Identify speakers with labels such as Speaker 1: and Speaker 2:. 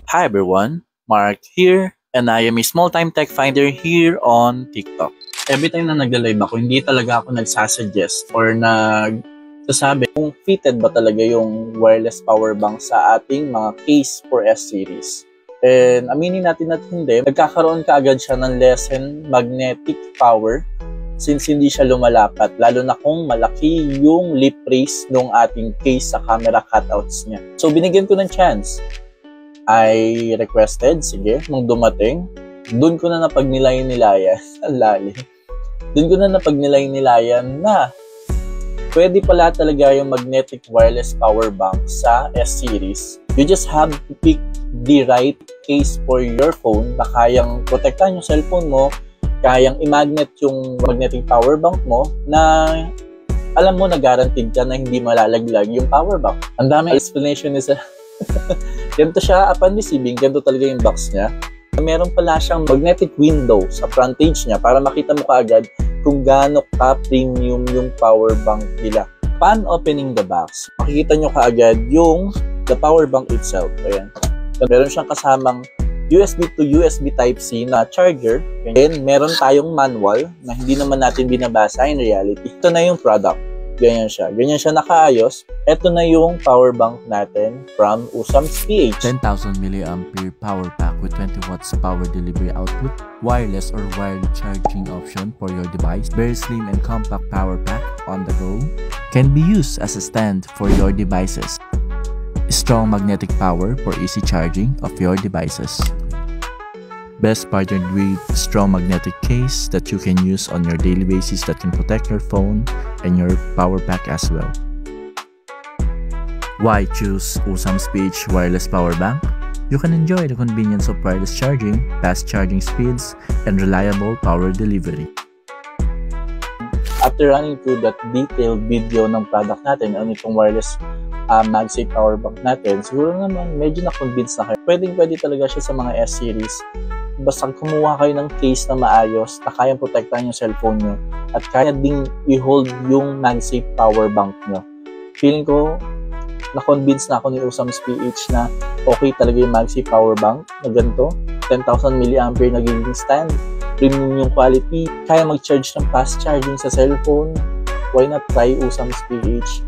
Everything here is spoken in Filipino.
Speaker 1: Hi everyone, Mark here, and I am a small-time tech finder here on TikTok. Every time na nagla-live ako, hindi talaga ako nagsasuggest or nagsasabi kung fitted ba talaga yung wireless power bank sa ating mga case for S-series. And aminin natin at hindi, nagkakaroon ka agad siya ng lessened magnetic power since hindi siya lumalapat, lalo na kung malaki yung lip raise ng ating case sa camera cutouts niya. So binigyan ko ng chance. I requested, sige, nung dumating, doon ko na napagnilay-nilayan, ang lalim. Doon ko na napagnilay-nilayan na pwede pala talaga yung magnetic wireless power bank sa S-series. You just have to pick the right case for your phone na kayang protektahan yung cellphone mo, kayang i-magnet yung magnetic power bank mo na alam mo na guaranteed ka na hindi malalaglag yung power bank. Ang daming explanation is ganito siya upon receiving, ganito talaga yung box niya. Meron pala siyang magnetic window sa front page niya para makita mo kaagad kung gaano ka-premium yung power bank nila. Upon opening the box, makikita nyo kaagad yung the power bank itself. Ayan. Meron siyang kasamang USB to USB Type-C na charger. And meron tayong manual na hindi naman natin binabasa in reality. Ito na yung product. Ganyan siya. Ganyan siya nakaayos. Ito na yung power bank natin from Usams PH.
Speaker 2: 10,000 mAh power pack with 20 watts power delivery output, wireless or wired charging option for your device, very slim and compact power pack on the go, can be used as a stand for your devices. Strong magnetic power for easy charging of your devices. Best partnered with strong magnetic case that you can use on your daily basis that can protect your phone and your power pack as well. Why choose Usams PH wireless power bank? You can enjoy the convenience of wireless charging, fast charging speeds, and reliable power delivery.
Speaker 1: After running through that detailed video ng product natin, ano itong wireless MagSafe power bank natin, siguro naman medyo na-convince na kayo. Pwede talaga siya sa mga S-series. Basta kumuha kayo ng case na maayos na kayang protektahan yung cellphone nyo at kaya ding i-hold yung MagSafe power bank nyo. Feeling ko, na-convince na ako ni Usams PH na okay talaga yung MagSafe power bank na ganito. 10,000 mAh naging stand, premium yung quality, kaya mag-charge ng fast charging sa cellphone. Why not try Usams PH?